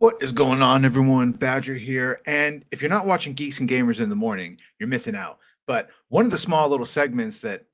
What is going on, everyone? Badger here. And if you're not watching Geeks and Gamers in the morning, you're missing out. But one of the small little segments that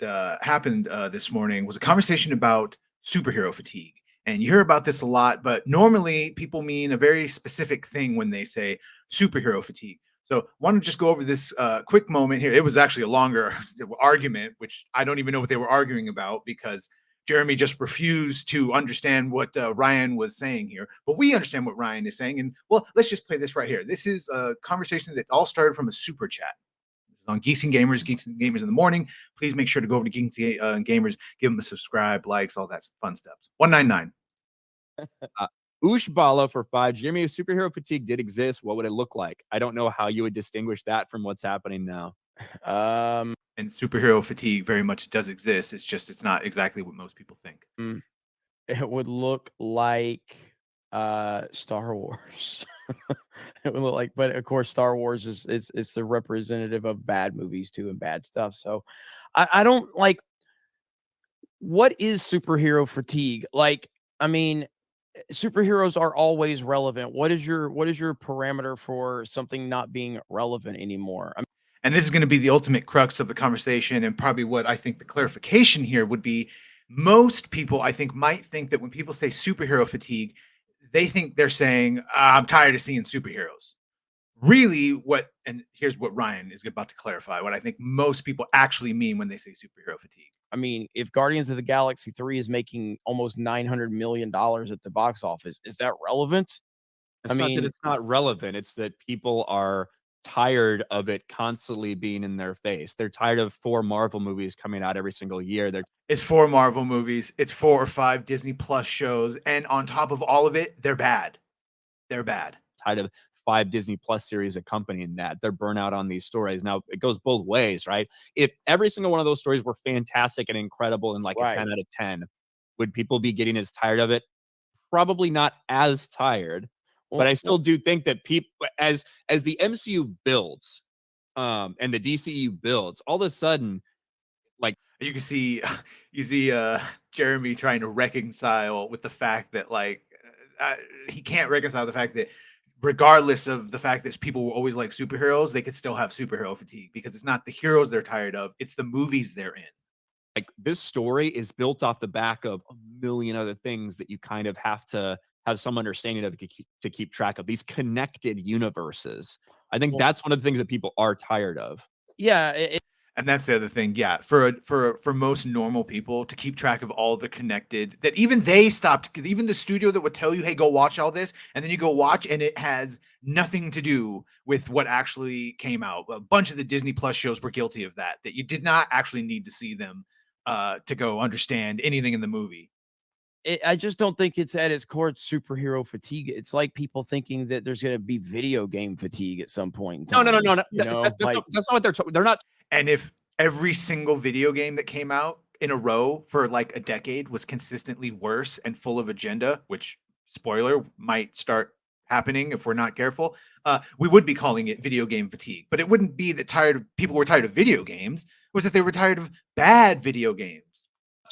happened this morning was a conversation about superhero fatigue. And you hear about this a lot, but normally people mean a very specific thing when they say superhero fatigue. So, I want to just go over this quick moment here. It was actually a longer argument, which I don't even know what they were arguing about because Jeremy just refused to understand what Ryan was saying here, but we understand what Ryan is saying. And well, let's just play this right here. This is a conversation that all started from a super chat. This is on Geeks and Gamers in the morning. Please make sure to go over to Geeks and Gamers, give them a subscribe, likes, all that fun stuff. 199. Uh, Ushbala for 5. Jimmy, if superhero fatigue did exist, what would it look like? I don't know how you would distinguish that from what's happening now. And superhero fatigue very much does exist. It's just it's not exactly what most people think. It would look like Star Wars. It would look like, but of course, Star Wars is it's the representative of bad movies too and bad stuff. So I don't like what is superhero fatigue? Like, I mean, superheroes are always relevant. What is your parameter for something not being relevant anymore? And this is going to be the ultimate crux of the conversation, and probably what I think the clarification here would be. Most people, I think, might think that when people say superhero fatigue, they think they're saying, I'm tired of seeing superheroes. Really, and here's what Ryan is about to clarify what I think most people actually mean when they say superhero fatigue. I mean, if Guardians of the Galaxy 3 is making almost $900 million at the box office, is that relevant? It's not that it's not relevant. It's that people are tired of it constantly being in their face. They're tired of 4 Marvel movies coming out every single year. It's 4 Marvel movies, it's 4 or 5 Disney Plus shows, and on top of all of it, they're bad. They're bad. Tired of 5 Disney Plus series accompanying that. They're burnt out on these stories. Now, it goes both ways, right? If every single one of those stories were fantastic and incredible and like a 10 out of 10, would people be getting as tired of it? Probably not as tired. But I still do think that people, as the MCU builds, and the DCU builds, all of a sudden, like you can see, Jeremy trying to reconcile with the fact that he can't reconcile the fact that regardless of the fact that people will always like superheroes, they could still have superhero fatigue because it's not the heroes they're tired of; it's the movies they're in. Like this story is built off the back of a million other things that you kind of have to have some understanding of to keep track of these connected universes. I think that's one of the things that people are tired of. Yeah, and that's the other thing. Yeah, for most normal people to keep track of all the connected, that even they stopped. Even the studio that would tell you, "Hey, go watch all this," and then you go watch, and it has nothing to do with what actually came out. A bunch of the Disney Plus shows were guilty of that. That you did not actually need to see them to go understand anything in the movie. I just don't think it's at its core it's superhero fatigue. It's like people thinking that there's going to be video game fatigue at some point in time. No. That's not what they're not. And if every single video game that came out in a row for like a decade was consistently worse and full of agenda, which spoiler might start happening if we're not careful, we would be calling it video game fatigue. But it wouldn't be that people were tired of video games. It was that they were tired of bad video games.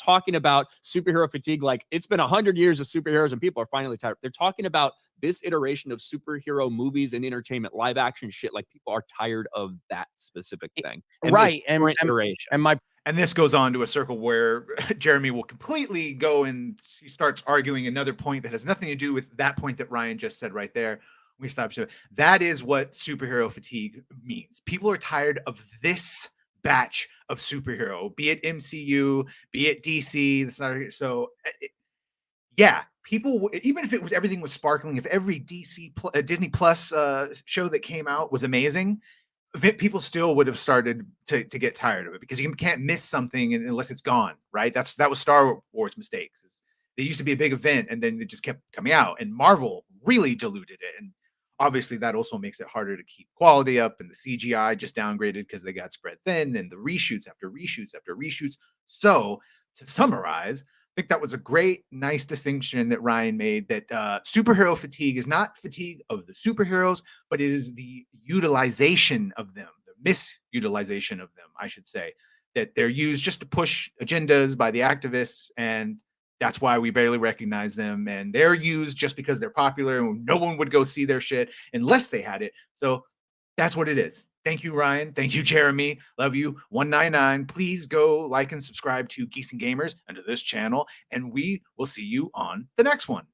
Talking about superhero fatigue like it's been 100 years of superheroes and people are finally tired. They're talking about this iteration of superhero movies and entertainment, live action shit. Like people are tired of that specific thing, right? And this goes on to a circle where Jeremy will completely go and he starts arguing another point that has nothing to do with that point that Ryan just said right there. We stop. That is what superhero fatigue means. People are tired of this batch of superhero, be it MCU, be it DC. That's not so. Yeah, people, even if it was everything was sparkling, if every Disney Plus show that came out was amazing, people still would have started to get tired of it because you can't miss something unless it's gone, right? That was Star Wars mistakes. They used to be a big event and then it just kept coming out, and Marvel really diluted it. And obviously that also makes it harder to keep quality up, and the CGI just downgraded because they got spread thin, and the reshoots after reshoots after reshoots. So to summarize, I think that was a great, nice distinction that Ryan made, that superhero fatigue is not fatigue of the superheroes, but it is the utilization of them, the misutilization of them, I should say, that they're used just to push agendas by the activists, and That's why we barely recognize them, and they're used just because they're popular, and no one would go see their shit unless they had it. So that's what it is. Thank you, Ryan. Thank you, Jeremy. Love you. 199. Please go like and subscribe to Geeks and Gamers under this channel, and we will see you on the next one.